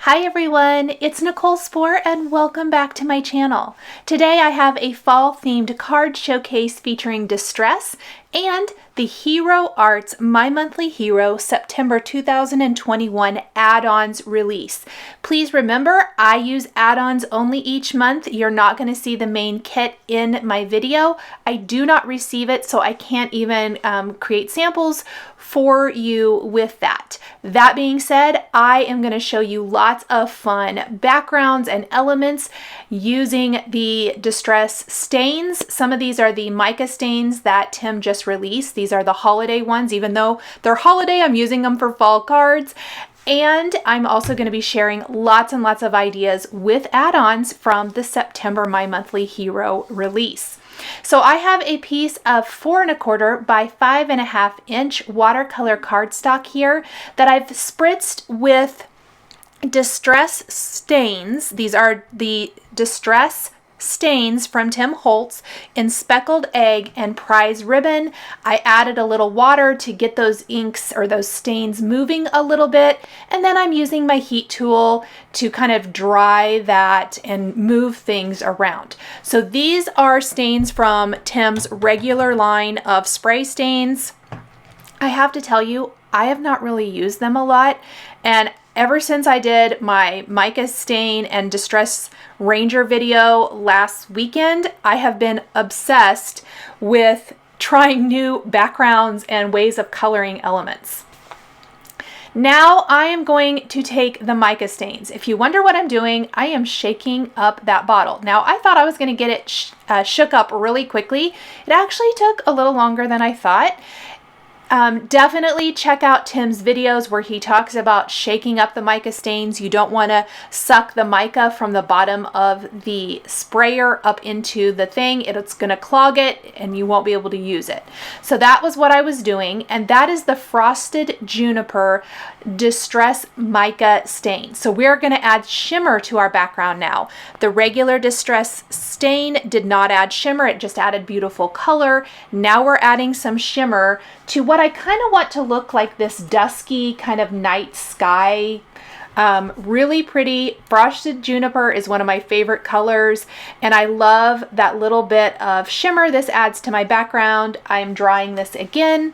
Hi everyone, it's Nicole Spohr and welcome back to my channel. Today I have a fall themed card showcase featuring Distress and the Hero Arts My Monthly Hero September 2021 add-ons release. Please remember, I use add-ons only each month. You're not going to see the main kit in my video. I do not receive it, so I can't even create samples for you with that. That being said, I am going to show you lots of fun backgrounds and elements using the Distress stains. Some of these are the mica stains that Tim just released. These are the holiday ones. Even though they're holiday, I'm using them for fall cards. And I'm also going to be sharing lots and lots of ideas with add-ons from the September My Monthly Hero release. So I have a piece of 4 1/4 by 5 1/2 inch watercolor cardstock here that I've spritzed with Distress stains. These are the Distress stains from Tim Holtz in Speckled Egg and Prize Ribbon. I added a little water to get those inks or those stains moving a little bit, and then I'm using my heat tool to kind of dry that and move things around. So these are stains from Tim's regular line of spray stains. I have to tell you, I have not really used them a lot, and ever since I did my mica stain and Distress Ranger video last weekend, I have been obsessed with trying new backgrounds and ways of coloring elements. Now I am going to take the mica stains. If you wonder what I'm doing, I am shaking up that bottle. Now I thought I was going to get it shook up really quickly. It actually took a little longer than I thought. Definitely check out Tim's videos where he talks about shaking up the mica stains. You don't want to suck the mica from the bottom of the sprayer up into the thing. It's going to clog it and you won't be able to use it. So that was what I was doing, and that is the Frosted Juniper Distress Mica stain. So we're going to add shimmer to our background now. The regular Distress stain did not add shimmer, it just added beautiful color. Now we're adding some shimmer to what I kind of want to look like this dusky kind of night sky. Really pretty. Frosted Juniper is one of my favorite colors, and I love that little bit of shimmer this adds to my background. I'm drying this again.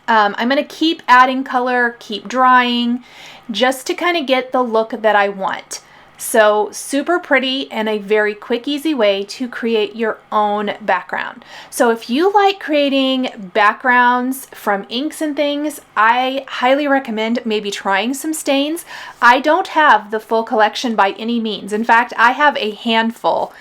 I'm going to keep adding color, keep drying, just to kind of get the look that I want. So super pretty and a very quick, easy way to create your own background. So if you like creating backgrounds from inks and things, I highly recommend maybe trying some stains. I don't have the full collection by any means. In fact, I have a handful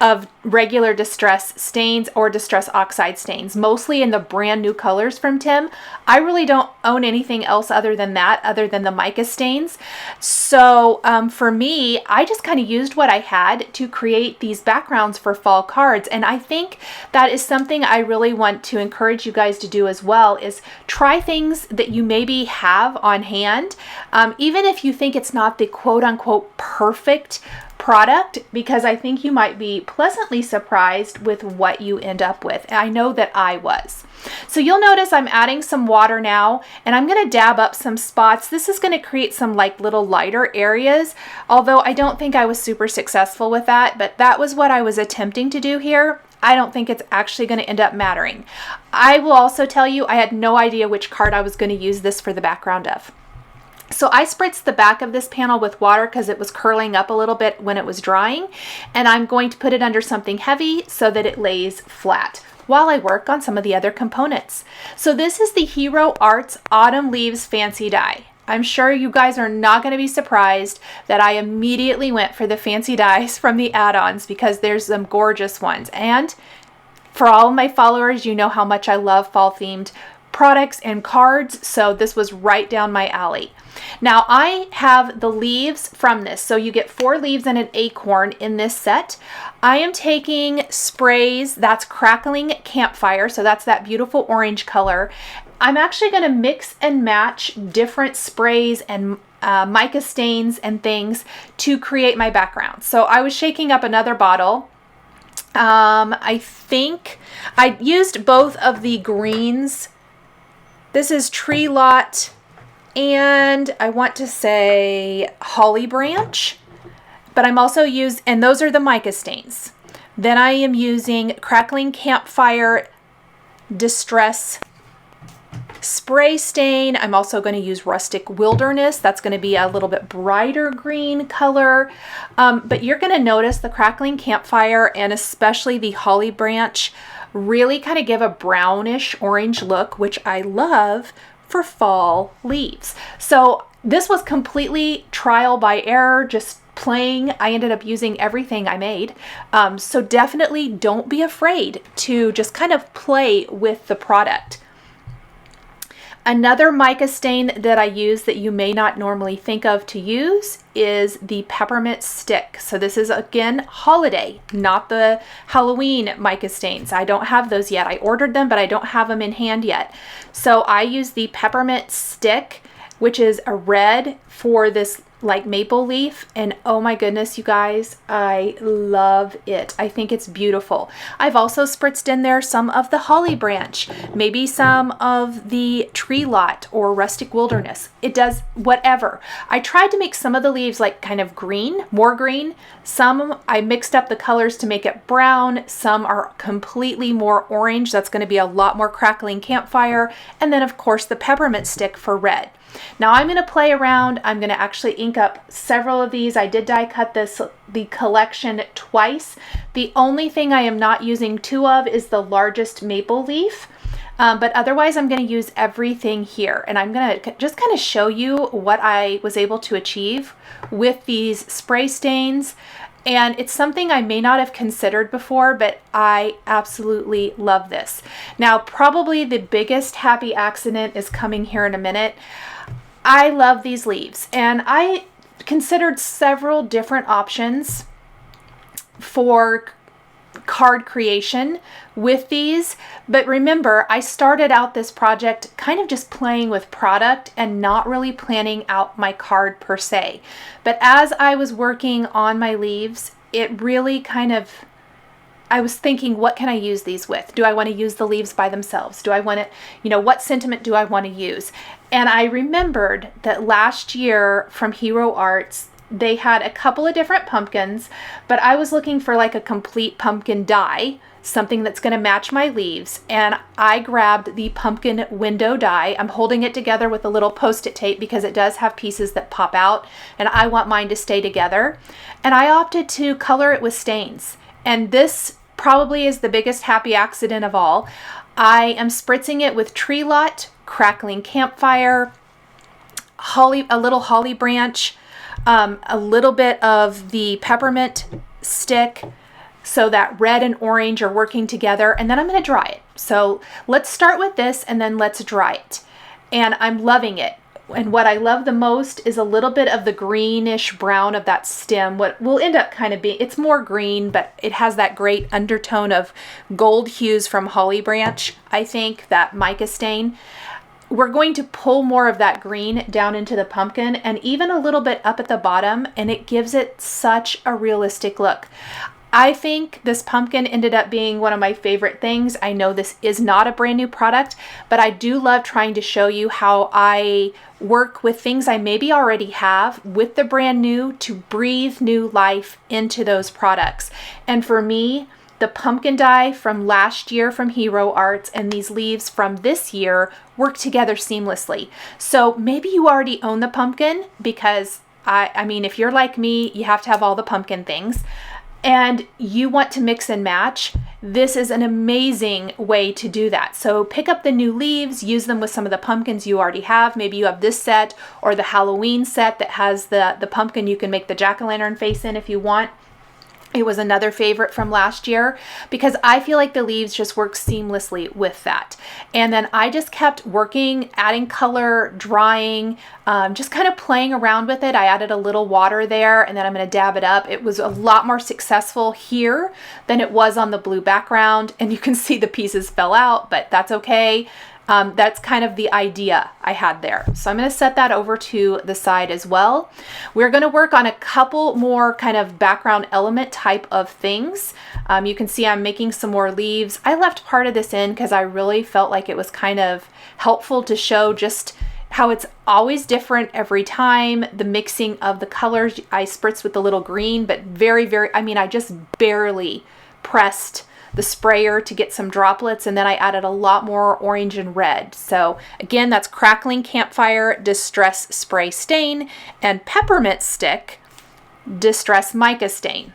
of regular Distress stains or Distress Oxide stains, mostly in the brand new colors from Tim. I really don't own anything else other than that, other than the mica stains. So for me, I just kind of used what I had to create these backgrounds for fall cards. And I think that is something I really want to encourage you guys to do as well, is try things that you maybe have on hand, even if you think it's not the quote unquote perfect product, because I think you might be pleasantly surprised with what you end up with. And I know that I was. So you'll notice I'm adding some water now, and I'm going to dab up some spots. This is going to create some like little lighter areas, although I don't think I was super successful with that, but that was what I was attempting to do here. I don't think it's actually going to end up mattering. I will also tell you, I had no idea which card I was going to use this for the background of. So I spritzed the back of this panel with water because it was curling up a little bit when it was drying, and I'm going to put it under something heavy so that it lays flat while I work on some of the other components. So this is the Hero Arts Autumn Leaves Fancy Die. I'm sure you guys are not going to be surprised that I immediately went for the fancy dies from the add-ons because there's some gorgeous ones. And for all of my followers, you know how much I love fall themed products and cards, so this was right down my alley. Now I have the leaves from this, so you get 4 leaves and an acorn in this set. I am taking sprays, that's Crackling Campfire, so that's that beautiful orange color. I'm actually going to mix and match different sprays and mica stains and things to create my background. So I was shaking up another bottle. I think I used both of the greens. This is Tree Lot and I want to say holly branch, but I'm also and those are the mica stains. Then I am using Crackling Campfire Distress spray stain. I'm also going to use Rustic Wilderness. That's going to be a little bit brighter green color. But you're going to notice the Crackling Campfire and especially the holly branch really kind of give a brownish orange look, which I love for fall leaves. So this was completely trial by error, just playing. I ended up using everything I made. So definitely don't be afraid to just kind of play with the product. Another mica stain that I use that you may not normally think of to use is the Peppermint Stick. So this is again holiday, not the Halloween mica stains. I don't have those yet. I ordered them, but I don't have them in hand yet. So I use the Peppermint Stick, which is a red for this like maple leaf, and oh my goodness, you guys, I love it. I think it's beautiful. I've also spritzed in there some of the holly branch, maybe some of the tree lot or rustic wilderness. It does whatever. I tried to make some of the leaves like kind of green, more green. Some I mixed up the colors to make it brown. Some are completely more orange. That's going to be a lot more Crackling Campfire. And then of course the Peppermint Stick for red. Now I'm going to play around. I'm going to actually ink up several of these. I did die cut the collection twice. The only thing I am not using two of is the largest maple leaf. But otherwise I'm going to use everything here, and I'm going to just kind of show you what I was able to achieve with these spray stains. And it's something I may not have considered before, but I absolutely love this. Now, probably the biggest happy accident is coming here in a minute. I love these leaves, and I considered several different options for card creation with these, but remember, I started out this project kind of just playing with product and not really planning out my card per se. But as I was working on my leaves, it really kind of, I was thinking, what can I use these with? Do I want to use the leaves by themselves? Do I want to, what sentiment do I want to use? And I remembered that last year from Hero Arts, they had a couple of different pumpkins, but I was looking for like a complete pumpkin die, something that's going to match my leaves. And I grabbed the pumpkin window die. I'm holding it together with a little Post-it tape because it does have pieces that pop out, and I want mine to stay together. And I opted to color it with stains. And this probably is the biggest happy accident of all. I am spritzing it with Tree Lot, Crackling Campfire, a little holly branch, a little bit of the Peppermint Stick, so that red and orange are working together, and then I'm going to dry it. So let's start with this and then let's dry it. And I'm loving it. And what I love the most is a little bit of the greenish brown of that stem. What will end up kind of being, it's more green, but it has that great undertone of gold hues from holly branch, I think, that mica stain. We're going to pull more of that green down into the pumpkin and even a little bit up at the bottom, and it gives it such a realistic look. I think this pumpkin ended up being one of my favorite things. I know this is not a brand new product, but I do love trying to show you how I work with things I maybe already have with the brand new to breathe new life into those products. And for me, the pumpkin die from last year from Hero Arts and these leaves from this year work together seamlessly. So maybe you already own the pumpkin, because I mean, if you're like me, you have to have all the pumpkin things, and you want to mix and match. This is an amazing way to do that. So pick up the new leaves, use them with some of the pumpkins you already have. Maybe you have this set or the Halloween set that has the pumpkin you can make the jack-o'-lantern face in if you want. It was another favorite from last year because I feel like the leaves just work seamlessly with that. And then I just kept working, adding color, drying, just kind of playing around with it. I added a little water there, and then I'm going to dab it up. It was a lot more successful here than it was on the blue background. And you can see the pieces fell out, but that's okay. That's kind of the idea I had there. So I'm going to set that over to the side as well. We're going to work on a couple more kind of background element type of things. You can see I'm making some more leaves. I left part of this in because I really felt like it was kind of helpful to show just how it's always different every time. The mixing of the colors, I spritzed with the little green, but I mean, I just barely pressed the sprayer to get some droplets, and then I added a lot more orange and red. So again, that's Crackling Campfire Distress Spray Stain and Peppermint Stick Distress Mica Stain.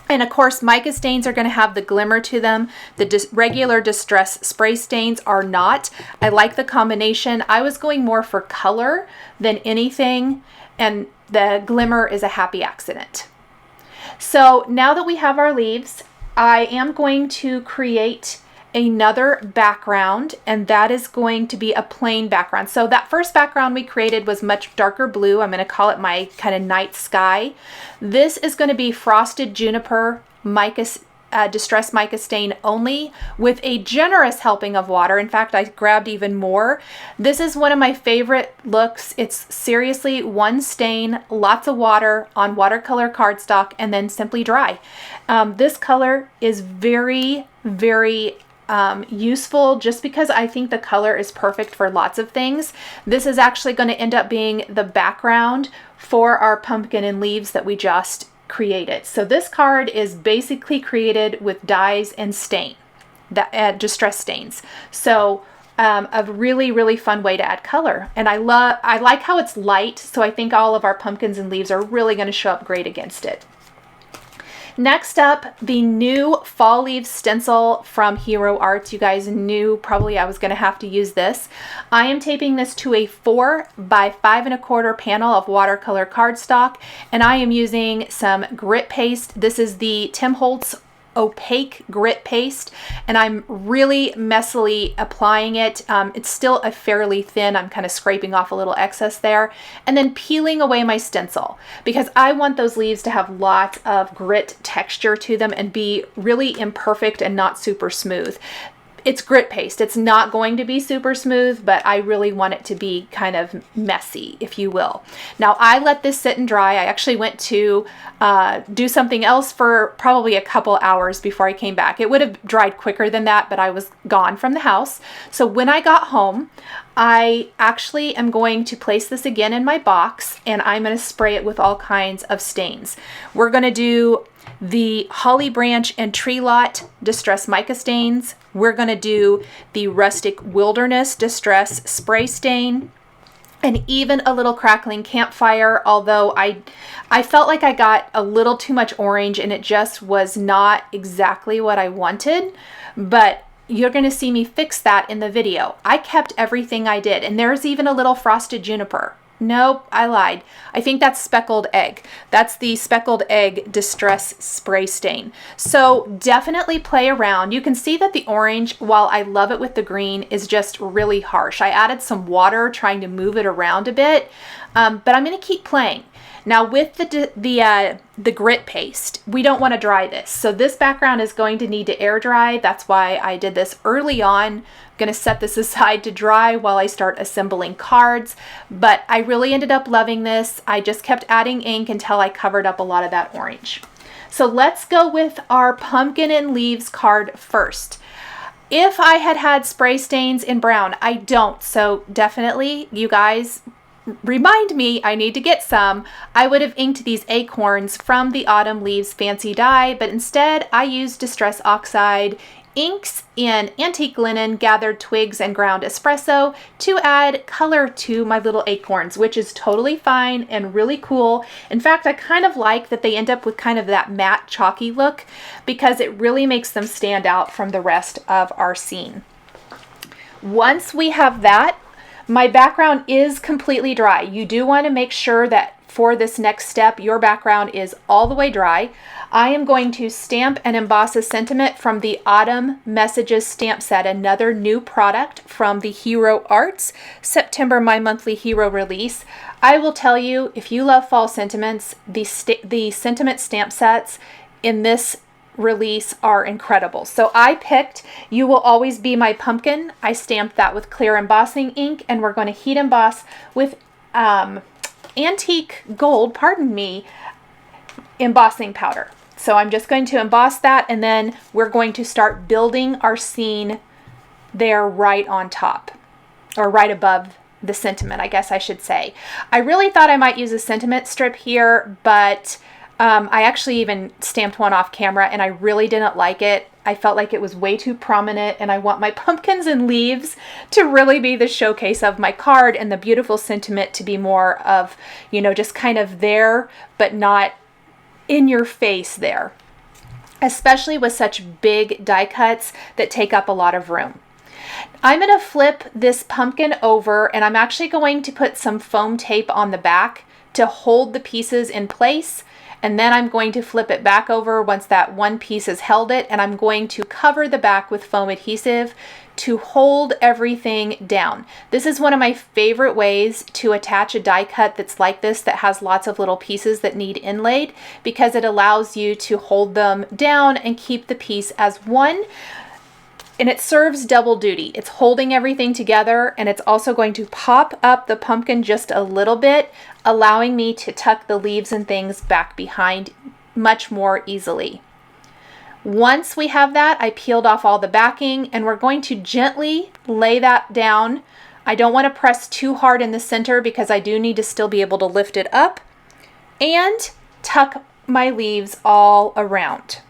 And of course, mica stains are going to have the glimmer to them. The regular distress spray stains are not. I like the combination. I was going more for color than anything, and the glimmer is a happy accident. So now that we have our leaves, I am going to create another background, and that is going to be a plain background. So that first background we created was much darker blue. I'm going to call it my kind of night sky. This is going to be Frosted Juniper mica, Distress Mica Stain only, with a generous helping of water. In fact, I grabbed even more. This is one of my favorite looks. It's seriously one stain, lots of water on watercolor cardstock, and then simply dry. This color is very, very useful, just because I think the color is perfect for lots of things. This is actually going to end up being the background for our pumpkin and leaves that we just created. So this card is basically created with dyes and stain, distress stains. So a really, really fun way to add color. And I like how it's light, so I think all of our pumpkins and leaves are really going to show up great against it. Next up, the new Fall Leaves Stencil from Hero Arts. You guys knew probably I was going to have to use this. I am taping this to a 4 by 5 1/4 panel of watercolor cardstock, and I am using some grit paste. This is the Tim Holtz opaque grit paste, and I'm really messily applying it. It's still a fairly thin. I'm kind of scraping off a little excess there, and then peeling away my stencil, because I want those leaves to have lots of grit texture to them and be really imperfect and not super smooth. It's grit paste. It's not going to be super smooth, but I really want it to be kind of messy, if you will. Now, I let this sit and dry. I actually went to do something else for probably a couple hours before I came back. It would have dried quicker than that, but I was gone from the house. So when I got home, I actually am going to place this again in my box, and I'm going to spray it with all kinds of stains. We're going to do the Holly Branch and Tree Lot Distress Mica Stains. We're going to do the Rustic Wilderness Distress Spray Stain, and even a little Crackling Campfire, although I felt like I got a little too much orange and it just was not exactly what I wanted, but you're going to see me fix that in the video. I kept everything I did, and there's even a little Frosted Juniper. Nope, I lied. I think that's Speckled Egg. That's the Speckled Egg Distress Spray Stain. So definitely play around. You can see that the orange, while I love it with the green, is just really harsh. I added some water trying to move it around a bit, but I'm going to keep playing. Now with the grit paste, we don't want to dry this. So this background is going to need to air dry. That's why I did this early on. I'm going to set this aside to dry while I start assembling cards. But I really ended up loving this. I just kept adding ink until I covered up a lot of that orange. So let's go with our pumpkin and leaves card first. If I had had spray stains in brown, I don't. So definitely, you guys, remind me I need to get some. I would have inked these acorns from the Autumn Leaves Fancy Die, but instead I used Distress Oxide inks in Antique Linen, Gathered Twigs, and Ground Espresso to add color to my little acorns, which is totally fine and really cool. In fact, I kind of like that they end up with kind of that matte chalky look, because it really makes them stand out from the rest of our scene. Once we have that, my background is completely dry. You do want to make sure that for this next step, your background is all the way dry. I am going to stamp and emboss a sentiment from the Autumn Messages stamp set, another new product from the Hero Arts September My Monthly Hero Release. I will tell you, if you love fall sentiments, the sentiment stamp sets in this release are incredible. So I picked You Will Always Be My Pumpkin. I stamped that with clear embossing ink, and we're going to heat emboss with antique gold, embossing powder. So I'm just going to emboss that, and then we're going to start building our scene there right on top, or right above the sentiment, I guess I should say. I really thought I might use a sentiment strip here, but I actually even stamped one off camera and I really didn't like it. I felt like it was way too prominent, and I want my pumpkins and leaves to really be the showcase of my card, and the beautiful sentiment to be more of, you know, just kind of there, but not in your face there, especially with such big die cuts that take up a lot of room. I'm going to flip this pumpkin over, and I'm actually going to put some foam tape on the back to hold the pieces in place. And then I'm going to flip it back over once that one piece has held it, and I'm going to cover the back with foam adhesive to hold everything down. This is one of my favorite ways to attach a die cut that's like this, that has lots of little pieces that need inlaid, because it allows you to hold them down and keep the piece as one. And it serves double duty. It's holding everything together, and it's also going to pop up the pumpkin just a little bit, allowing me to tuck the leaves and things back behind much more easily. Once we have that, I peeled off all the backing, and we're going to gently lay that down. I don't want to press too hard in the center because I do need to still be able to lift it up, and tuck my leaves all around.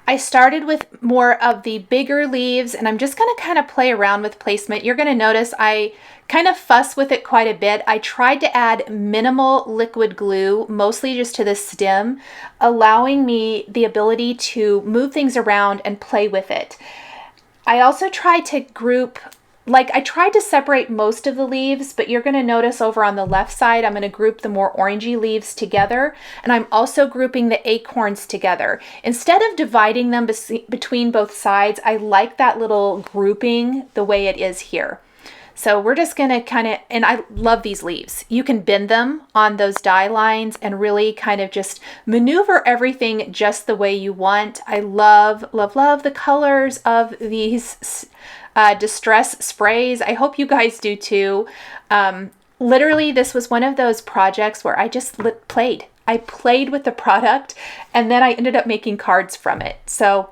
I started with more of the bigger leaves, and I'm just going to kind of play around with placement. You're going to notice I kind of fuss with it quite a bit. I tried to add minimal liquid glue, mostly just to the stem, allowing me the ability to move things around and play with it. I also tried to group, like I tried to separate most of the leaves, but you're going to notice over on the left side, I'm going to group the more orangey leaves together, and I'm also grouping the acorns together. Instead of dividing them between both sides, I like that little grouping the way it is here. So we're just going to kind of, and I love these leaves. You can bend them on those die lines and really kind of just maneuver everything just the way you want. I love, love, love the colors of these distress sprays. I hope you guys do too. Literally, this was one of those projects where I just played. I played with the product, and then I ended up making cards from it. So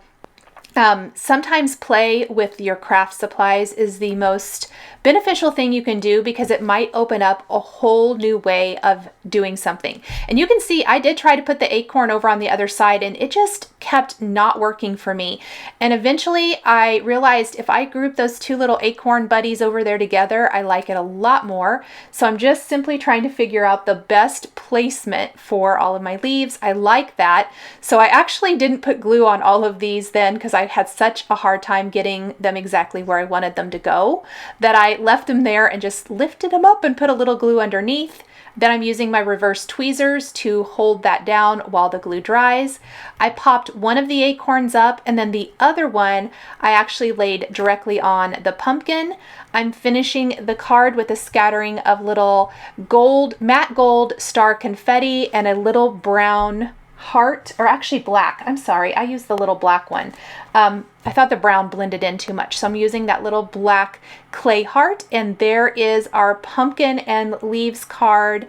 sometimes play with your craft supplies is the most beneficial thing you can do, because it might open up a whole new way of doing something. And you can see I did try to put the acorn over on the other side, and it just kept not working for me. And eventually I realized if I group those two little acorn buddies over there together, I like it a lot more. So I'm just simply trying to figure out the best placement for all of my leaves. I like that. So I actually didn't put glue on all of these then, because I had such a hard time getting them exactly where I wanted them to go, that I left them there and just lifted them up and put a little glue underneath. Then I'm using my reverse tweezers to hold that down while the glue dries. I popped one of the acorns up, and then the other one I actually laid directly on the pumpkin. I'm finishing the card with a scattering of little gold, matte gold star confetti and a little brown heart, or actually black. I'm sorry, I used the little black one. I thought the brown blended in too much, so I'm using that little black clay heart, and there is our pumpkin and leaves card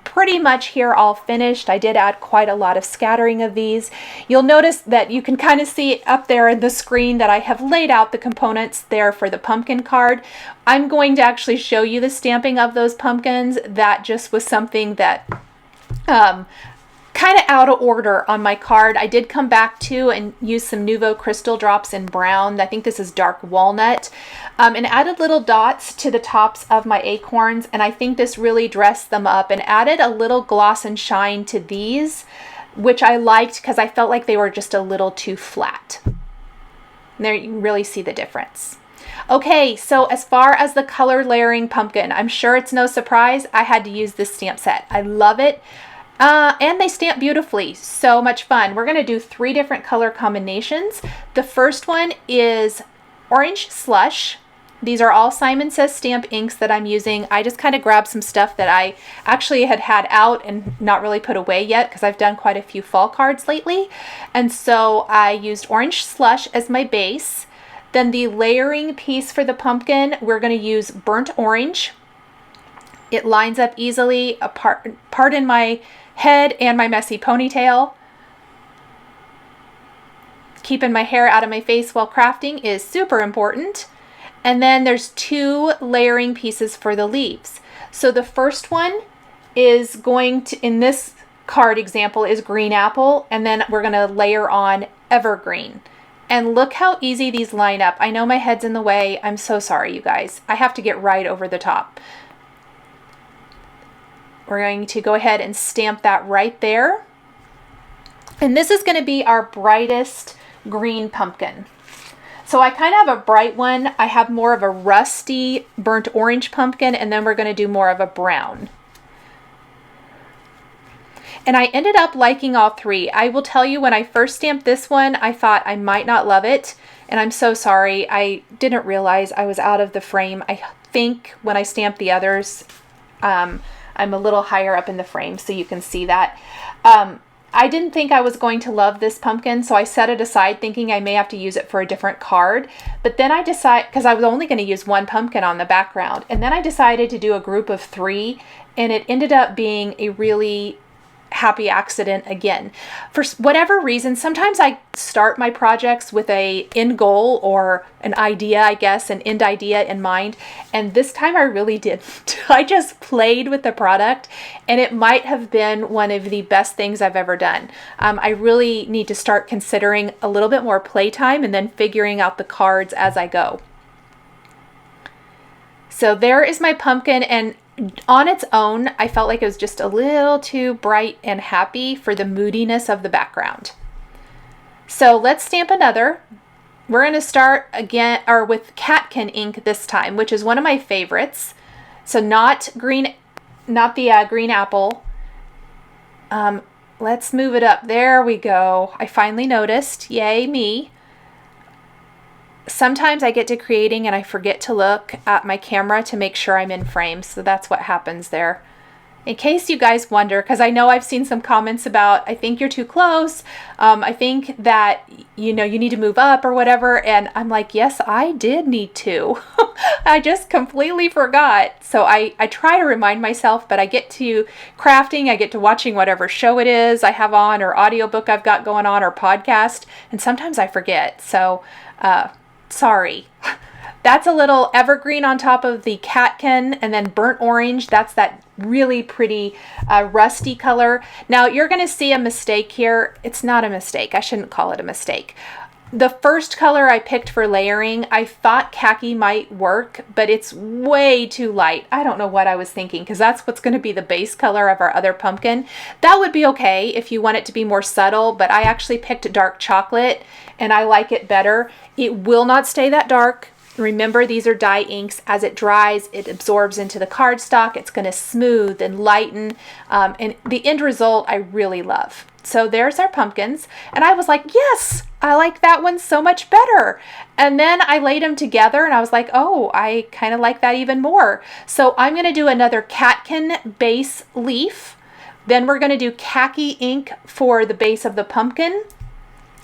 pretty much here all finished. I did add quite a lot of scattering of these. You'll notice that you can kind of see up there in the screen that I have laid out the components there for the pumpkin card. I'm going to actually show you the stamping of those pumpkins. That just was something that kind of out of order on my card. I did come back to and use some Nuvo crystal drops in brown. I think this is dark walnut, and added little dots to the tops of my acorns, and I think this really dressed them up, and added a little gloss and shine to these, which I liked because I felt like they were just a little too flat. And there you can really see the difference. Okay, so as far as the color layering pumpkin, I'm sure it's no surprise I had to use this stamp set. I love it. And they stamp beautifully. So much fun. We're going to do 3 different color combinations. The first one is Orange Slush. These are all Simon Says Stamp inks that I'm using. I just kind of grabbed some stuff that I actually had out and not really put away yet, because I've done quite a few fall cards lately. And so I used Orange Slush as my base. Then the layering piece for the pumpkin, we're going to use Burnt Orange. It lines up easily, pardon my head and my messy ponytail. Keeping my hair out of my face while crafting is super important. And then there's 2 layering pieces for the leaves. So the first one is going to, in this card example, is green apple, and then we're going to layer on evergreen. And look how easy these line up. I know my head's in the way. I'm so sorry, you guys. I have to get right over the top. We're going to go ahead and stamp that right there. And this is going to be our brightest green pumpkin. So I kind of have a bright one. I have more of a rusty burnt orange pumpkin, and then we're going to do more of a brown. And I ended up liking all 3. I will tell you, when I first stamped this one, I thought I might not love it. And I'm so sorry. I didn't realize I was out of the frame. I think when I stamped the others, I'm a little higher up in the frame, so you can see that. I didn't think I was going to love this pumpkin, so I set it aside thinking I may have to use it for a different card. But then I decided, because I was only going to use 1 pumpkin on the background, and then I decided to do a group of 3, and it ended up being a really happy accident again. For whatever reason, sometimes I start my projects with a end goal or an idea, I guess, an end idea in mind. And this time I really didn't. I just played with the product, and it might have been one of the best things I've ever done. I really need to start considering a little bit more playtime and then figuring out the cards as I go. So there is my pumpkin, and on its own, I felt like it was just a little too bright and happy for the moodiness of the background. So let's stamp another. We're going to start again, or with catkin ink this time, which is one of my favorites. So not the green apple. Let's move it up. There we go. I finally noticed. Yay me. Sometimes I get to creating and I forget to look at my camera to make sure I'm in frame. So that's what happens there. In case you guys wonder, because I know I've seen some comments about, I think you're too close. I think that, you need to move up or whatever. And I'm like, yes, I did need to. I just completely forgot. So I try to remind myself, but I get to crafting, I get to watching whatever show it is I have on, or audiobook I've got going on, or podcast. And sometimes I forget. So, sorry. That's a little evergreen on top of the catkin, and then burnt orange. That's that really pretty rusty color. Now you're going to see a mistake here. It's not a mistake. I shouldn't call it a mistake. The first color I picked for layering, I thought khaki might work, but it's way too light. I don't know what I was thinking, because that's what's going to be the base color of our other pumpkin. That would be okay if you want it to be more subtle, but I actually picked dark chocolate, and I like it better. It will not stay that dark. Remember, these are dye inks. As it dries, it absorbs into the cardstock. It's going to smooth and lighten, and the end result I really love. So there's our pumpkins, and I was like, yes, I like that one so much better. And then I laid them together, and I was like, oh, I kind of like that even more. So I'm going to do another catkin base leaf. Then we're going to do khaki ink for the base of the pumpkin,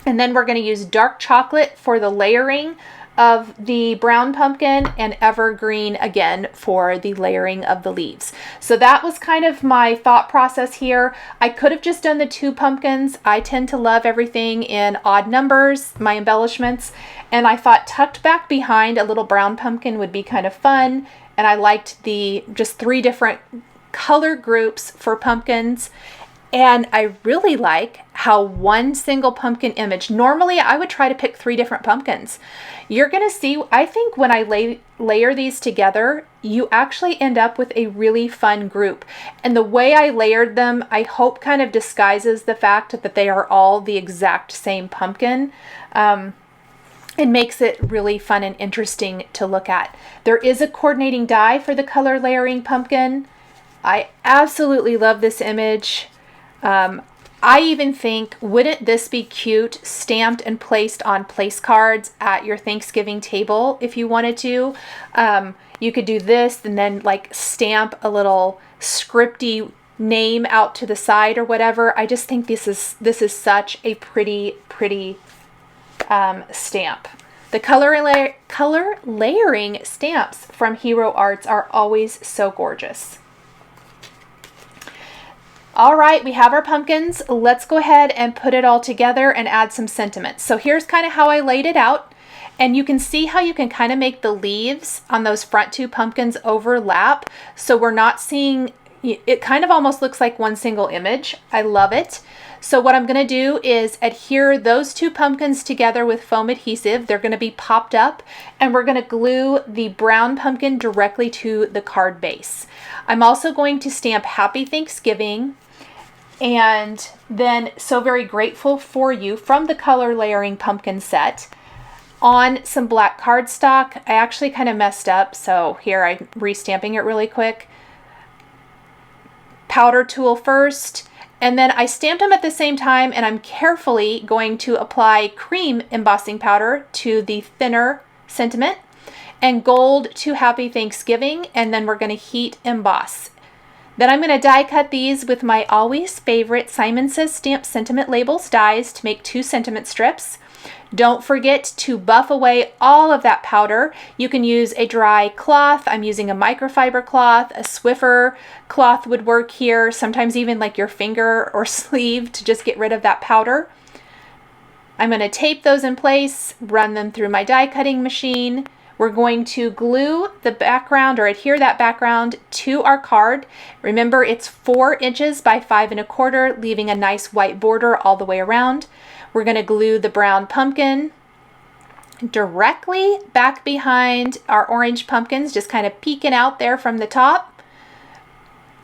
and then we're going to use dark chocolate for the layering of the brown pumpkin, and evergreen again for the layering of the leaves. So that was kind of my thought process here. I could have just done the 2 pumpkins. I tend to love everything in odd numbers, my embellishments, and I thought tucked back behind a little brown pumpkin would be kind of fun. And I liked the just 3 different color groups for pumpkins. And I really like how one single pumpkin image, normally I would try to pick 3 different pumpkins. You're going to see, I think when I layer these together, you actually end up with a really fun group. And the way I layered them, I hope kind of disguises the fact that they are all the exact same pumpkin. It makes it really fun and interesting to look at. There is a coordinating die for the color layering pumpkin. I absolutely love this image. I even think, wouldn't this be cute stamped and placed on place cards at your Thanksgiving table if you wanted to? You could do this and then like stamp a little scripty name out to the side or whatever. I just think this is such a pretty stamp. The color layering stamps from Hero Arts are always so gorgeous. All right, we have our pumpkins. Let's go ahead and put it all together and add some sentiment. So here's kind of how I laid it out. And you can see how you can kind of make the leaves on those front two pumpkins overlap. So we're not seeing, it kind of almost looks like one single image. I love it. So what I'm going to do is adhere those two pumpkins together with foam adhesive. They're going to be popped up, and we're going to glue the brown pumpkin directly to the card base. I'm also going to stamp Happy Thanksgiving and then So Very Grateful for You from the color layering pumpkin set on some black cardstock. I actually kind of messed up, so here I'm restamping it really quick. Powder tool first. And then I stamped them at the same time, and I'm carefully going to apply cream embossing powder to the thinner sentiment and gold to Happy Thanksgiving, and then we're going to heat emboss. Then I'm going to die cut these with my always favorite Simon Says Stamp Sentiment Labels dies to make 2 sentiment strips. Don't forget to buff away all of that powder. You can use a dry cloth. I'm using a microfiber cloth. A Swiffer cloth would work here. Sometimes even like your finger or sleeve to just get rid of that powder. I'm going to tape those in place, run them through my die cutting machine. We're going to glue the background or adhere that background to our card. Remember, it's 4 inches by 5 1/4, leaving a nice white border all the way around. We're going to glue the brown pumpkin directly back behind our orange pumpkins, just kind of peeking out there from the top.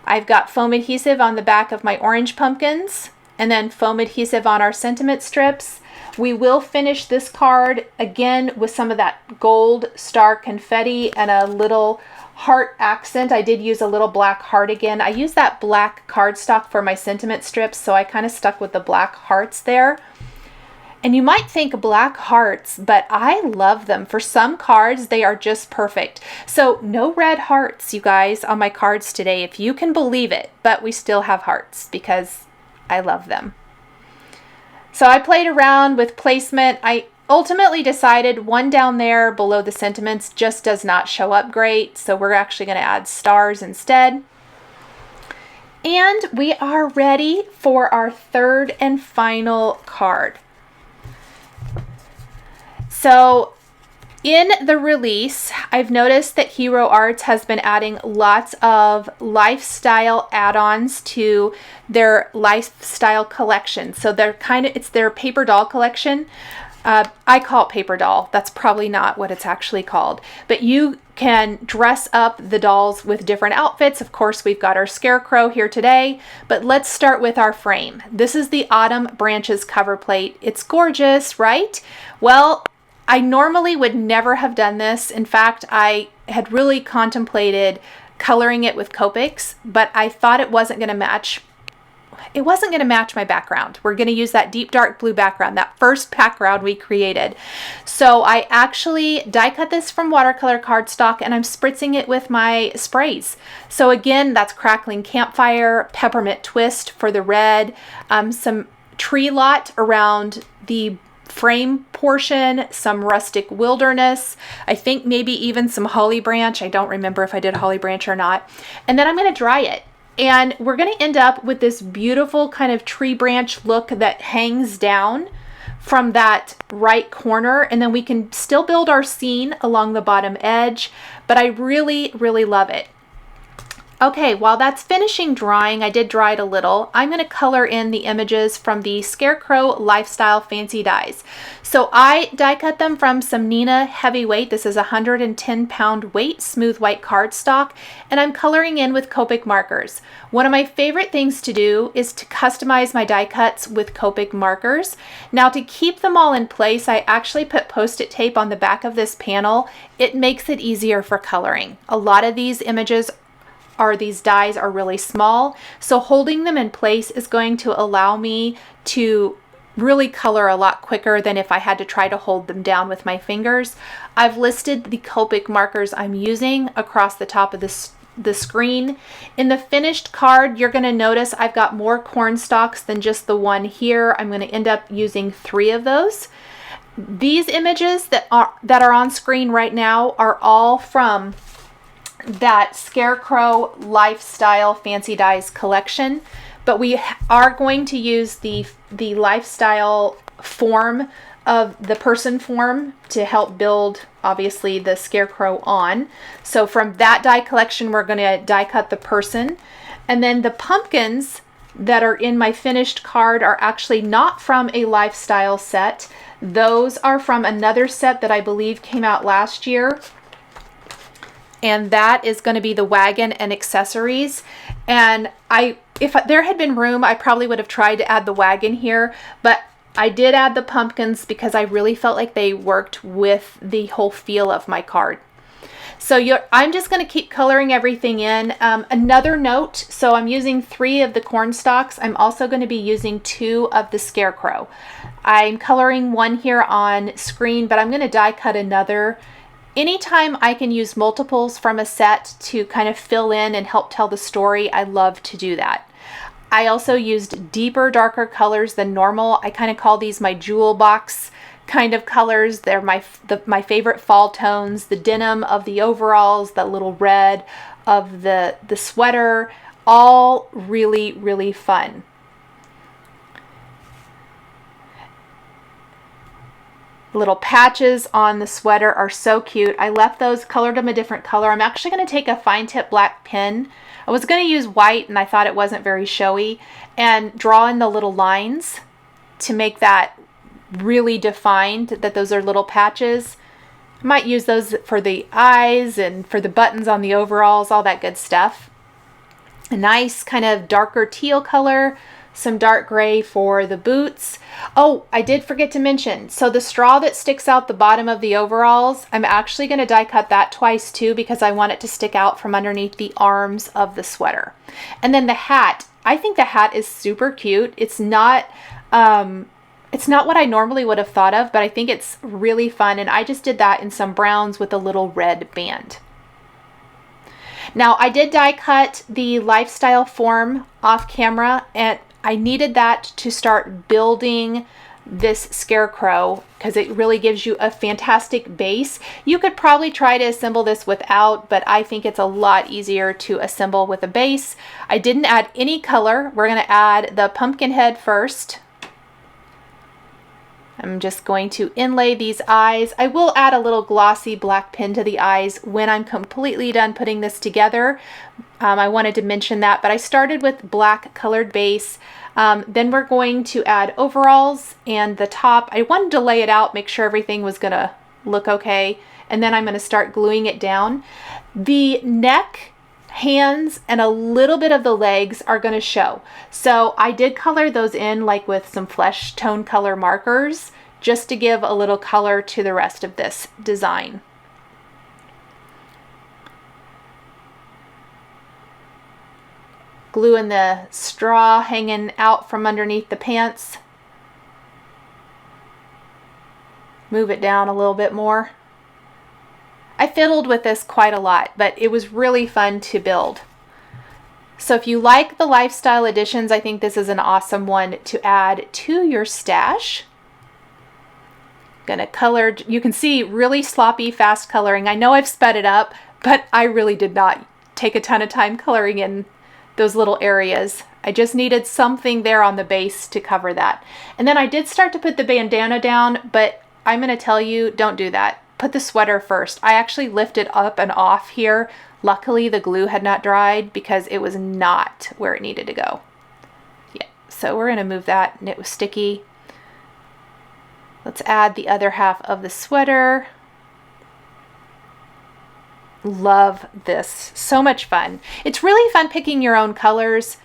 I've got foam adhesive on the back of my orange pumpkins and then foam adhesive on our sentiment strips. We will finish this card again with some of that gold star confetti and a little heart accent. I did use a little black heart again. I used that black cardstock for my sentiment strips, so I kind of stuck with the black hearts there. And you might think black hearts, but I love them. For some cards, they are just perfect. So no red hearts, you guys, on my cards today, if you can believe it, but we still have hearts because I love them. So I played around with placement. I ultimately decided one down there below the sentiments just does not show up great. So we're actually going to add stars instead. And we are ready for our third and final card. So in the release, I've noticed that Hero Arts has been adding lots of lifestyle add-ons to their lifestyle collection. So they're it's their paper doll collection. I call it paper doll. That's probably not what it's actually called. But you can dress up the dolls with different outfits. Of course, we've got our Scarecrow here today, but let's start with our frame. This is the Autumn Branches cover plate. It's gorgeous, right? Well, I normally would never have done this. In fact, I had really contemplated coloring it with Copics, but I thought it wasn't going to match. It wasn't going to match my background. We're going to use that deep dark blue background, that first background we created. So I actually die cut this from watercolor cardstock, and I'm spritzing it with my sprays. So again, that's Crackling Campfire, Peppermint Twist for the red, some Tree Lot around the frame portion, some Rustic Wilderness, I think maybe even some Holly Branch. I don't remember if I did Holly Branch or not. And then I'm going to dry it. And we're going to end up with this beautiful kind of tree branch look that hangs down from that right corner. And then we can still build our scene along the bottom edge. But I really, really love it. Okay, while that's finishing drying, I did dry it a little. I'm going to color in the images from the Scarecrow Lifestyle Fancy Dies. So I die cut them from some Nina Heavyweight. This is 110-pound weight smooth white cardstock, and I'm coloring in with Copic markers. One of my favorite things to do is to customize my die cuts with Copic markers. Now, to keep them all in place, I actually put Post-it tape on the back of this panel. It makes it easier for coloring. A lot of these images these dies are really small, so holding them in place is going to allow me to really color a lot quicker than if I had to try to hold them down with my fingers. I've listed the Copic markers I'm using across the top of the screen. In the finished card, you're going to notice I've got more corn stalks than just the one here. I'm going to end up using 3 of those. These images that are on screen right now are all from that Scarecrow Lifestyle Fancy Dies collection, but we are going to use the lifestyle form of the person form to help build, obviously, the scarecrow on. So from that die collection, we're going to die cut the person. And then the pumpkins that are in my finished card are actually not from a lifestyle set. Those are from another set that I believe came out last year. And that is going to be the wagon and accessories. And if there had been room, I probably would have tried to add the wagon here, but I did add the pumpkins because I really felt like they worked with the whole feel of my card. So I'm just going to keep coloring everything in. Another note, so I'm using 3 of the corn stalks. I'm also going to be using 2 of the scarecrow. I'm coloring one here on screen, but I'm going to die cut another. Anytime I can use multiples from a set to kind of fill in and help tell the story, I love to do that. I also used deeper, darker colors than normal. I kind of call these my jewel box kind of colors. They're my favorite fall tones. The denim of the overalls, that little red of the sweater, all really, really fun. Little patches on the sweater are so cute. I left those, colored them a different color. I'm actually going to take a fine tip black pen. I was going to use white and I thought it wasn't very showy, and draw in the little lines to make that really defined, that those are little patches. I might use those for the eyes and for the buttons on the overalls, all that good stuff. A nice kind of darker teal color, some dark gray for the boots. Oh, I did forget to mention, so the straw that sticks out the bottom of the overalls, I'm actually going to die cut that twice too, because I want it to stick out from underneath the arms of the sweater. And then the hat, I think the hat is super cute. It's not what I normally would have thought of, but I think it's really fun, and I just did that in some browns with a little red band. Now, I did die cut the lifestyle form off camera, and I needed that to start building this scarecrow because it really gives you a fantastic base. You could probably try to assemble this without, but I think it's a lot easier to assemble with a base. I didn't add any color. We're going to add the pumpkin head first. I'm just going to inlay these eyes. I will add a little glossy black pen to the eyes when I'm completely done putting this together. I wanted to mention that, but I started with black colored base. Then we're going to add overalls and the top. I wanted to lay it out, make sure everything was gonna look okay, and then I'm gonna start gluing it down. The neck, hands, and a little bit of the legs are going to show. So I did color those in like with some flesh tone color markers just to give a little color to the rest of this design. Glue in the straw hanging out from underneath the pants. Move it down a little bit more. I fiddled with this quite a lot, but it was really fun to build. So if you like the lifestyle editions, I think this is an awesome one to add to your stash. Gonna color, you can see really sloppy, fast coloring. I know I've sped it up, but I really did not take a ton of time coloring in those little areas. I just needed something there on the base to cover that. And then I did start to put the bandana down, but I'm gonna tell you, don't do that. Put the sweater first. I actually lifted up and off here. Luckily, the glue had not dried because it was not where it needed to go. Yeah, so we're gonna move that, and it was sticky. Let's add the other half of the sweater. Love this, so much fun. It's really fun picking your own colors.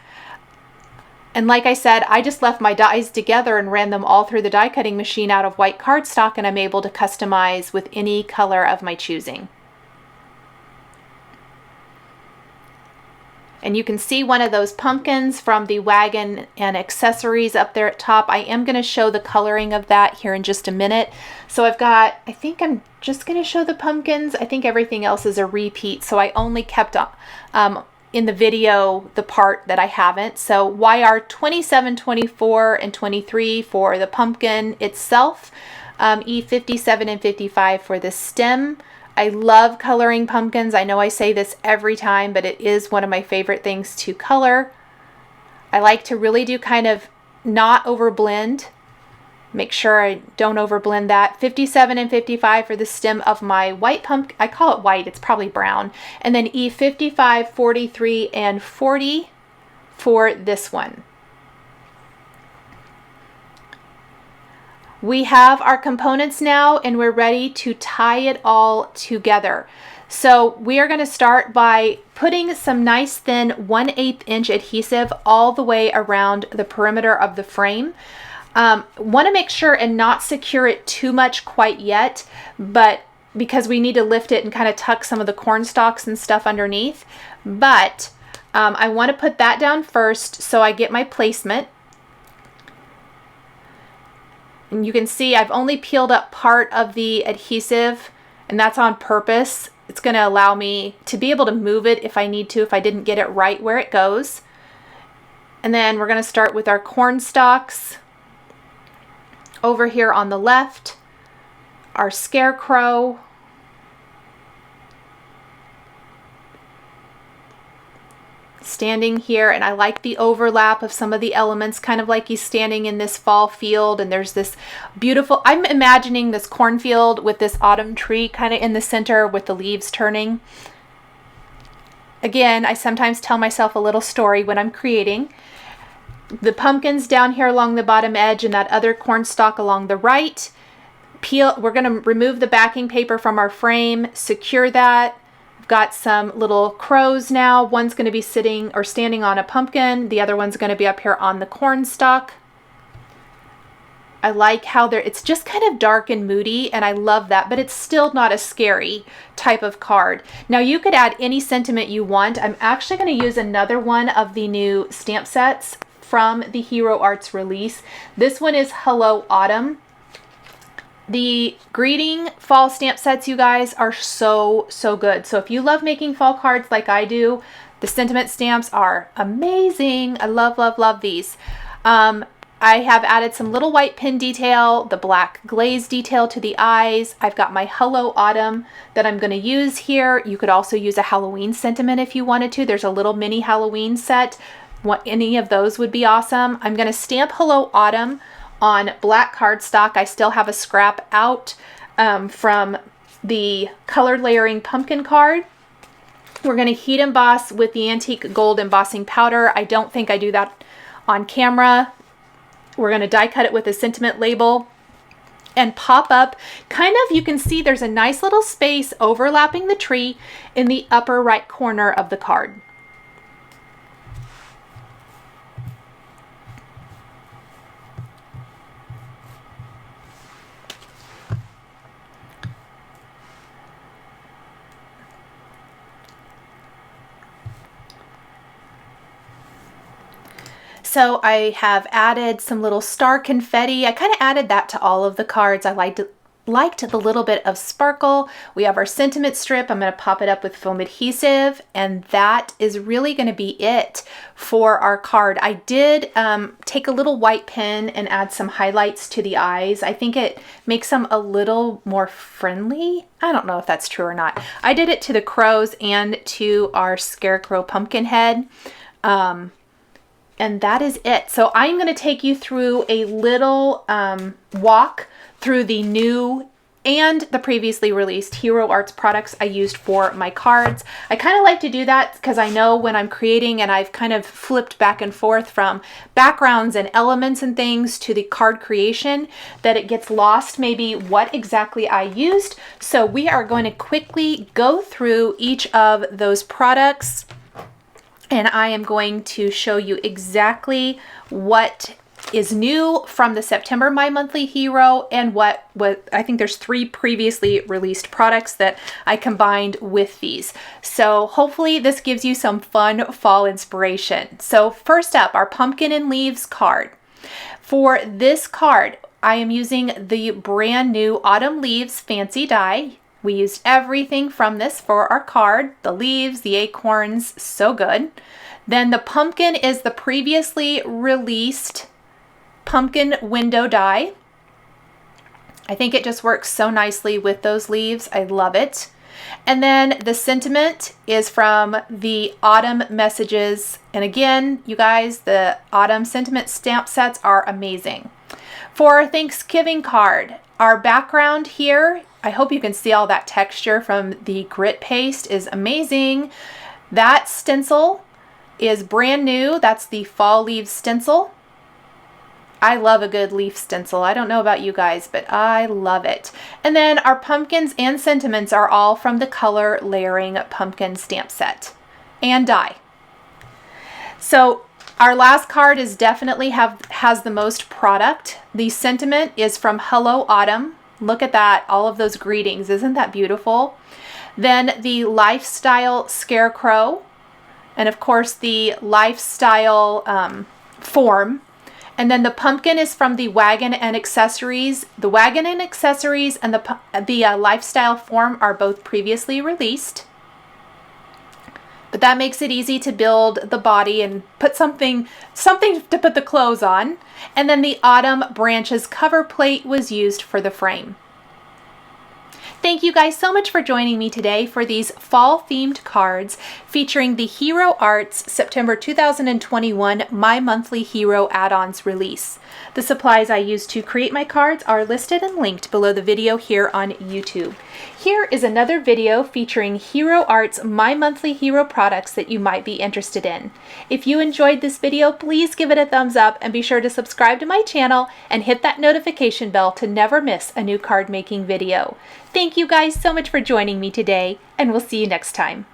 And like I said, I just left my dies together and ran them all through the die cutting machine out of white cardstock, and I'm able to customize with any color of my choosing. And you can see one of those pumpkins from the wagon and accessories up there at top. I am going to show the coloring of that here in just a minute. So I've got, I think I'm just going to show the pumpkins. I think everything else is a repeat. So I only kept in the video the part that I haven't. So YR 27, 24, and 23 for the pumpkin itself. E57 and 55 for the stem. I love coloring pumpkins. I know I say this every time, but it is one of my favorite things to color. I like to really do kind of not over blend Make sure I don't overblend that. 57 and 55 for the stem of my white pumpkin. I call it white, it's probably brown. And then E55, 43, and 40 for this one. We have our components now and we're ready to tie it all together. So we are going to start by putting some nice thin 1/8 inch adhesive all the way around the perimeter of the frame. Want to make sure and not secure it too much quite yet, but because we need to lift it and kind of tuck some of the corn stalks and stuff underneath. But I want to put that down first so I get my placement. And you can see I've only peeled up part of the adhesive, and that's on purpose. It's going to allow me to be able to move it if I need to, if I didn't get it right where it goes. And then we're going to start with our corn stalks. Over here on the left, our scarecrow. Standing here, and I like the overlap of some of the elements, kind of like he's standing in this fall field, and there's this beautiful, I'm imagining this cornfield with this autumn tree kind of in the center with the leaves turning. Again, I sometimes tell myself a little story when I'm creating. The pumpkins down here along the bottom edge and that other corn stalk along the right. We're going to remove the backing paper from our frame, secure that. I've got some little crows now. One's going to be sitting or standing on a pumpkin. The other one's going to be up here on the corn stalk. I like how it's just kind of dark and moody, and I love that, but it's still not a scary type of card. Now you could add any sentiment you want. I'm actually going to use another one of the new stamp sets from the Hero Arts release. This one is Hello Autumn. The greeting fall stamp sets, you guys, are so good. So if you love making fall cards like I do, the sentiment stamps are amazing. I love these. I have added some little white pin detail, the black glaze detail to the eyes. I've got my Hello Autumn that I'm going to use here. You could also use a Halloween sentiment if you wanted to. There's a little mini Halloween set. Any of those would be awesome. I'm going to stamp Hello Autumn on black cardstock. I still have a scrap out from the colored layering pumpkin card. We're going to heat emboss with the antique gold embossing powder. I don't think I do that on camera. We're going to die cut it with a sentiment label and pop up. Kind of, you can see there's a nice little space overlapping the tree in the upper right corner of the card. So I have added some little star confetti. I kind of added that to all of the cards. I liked the little bit of sparkle. We have our sentiment strip. I'm going to pop it up with foam adhesive, and that is really going to be it for our card. I did take a little white pen and add some highlights to the eyes. I think it makes them a little more friendly. I don't know if that's true or not. I did it to the crows and to our scarecrow pumpkin head. And that is it. So I'm going to take you through a little walk through the new and the previously released Hero Arts products I used for my cards. I kind of like to do that because I know when I'm creating, and I've kind of flipped back and forth from backgrounds and elements and things to the card creation, that it gets lost maybe what exactly I used. So we are going to quickly go through each of those products, and I am going to show you exactly what is new from the September My Monthly Hero, and what I think there's 3 previously released products that I combined with these. So hopefully this gives you some fun fall inspiration. So first up, our Pumpkin and Leaves card. For this card, I am using the brand new Autumn Leaves Fancy Die. We used everything from this for our card. The leaves, the acorns, so good. Then the pumpkin is the previously released pumpkin window die. I think it just works so nicely with those leaves. I love it. And then the sentiment is from the Autumn Messages. And again, you guys, the Autumn sentiment stamp sets are amazing. For our Thanksgiving card, our background here, I hope you can see all that texture from the grit paste, is amazing. That stencil is brand new. That's the fall leaves stencil. I love a good leaf stencil. I don't know about you guys, but I love it. And then our pumpkins and sentiments are all from the Color Layering Pumpkin Stamp Set and die. So our last card is definitely has the most product. The sentiment is from Hello Autumn. Look at that, all of those greetings. Isn't that beautiful? Then the Lifestyle Scarecrow, and of course the Lifestyle form. And then the pumpkin is from the Wagon and Accessories. The Wagon and Accessories and the Lifestyle form are both previously released. But that makes it easy to build the body and put something to put the clothes on. And then the Autumn Branches cover plate was used for the frame. Thank you guys so much for joining me today for these fall themed cards featuring the Hero Arts September 2021 My Monthly Hero Add-ons release. The supplies I used to create my cards are listed and linked below the video here on YouTube. Here is another video featuring Hero Arts My Monthly Hero products that you might be interested in. If you enjoyed this video, please give it a thumbs up and be sure to subscribe to my channel and hit that notification bell to never miss a new card making video. Thank you guys so much for joining me today, and we'll see you next time.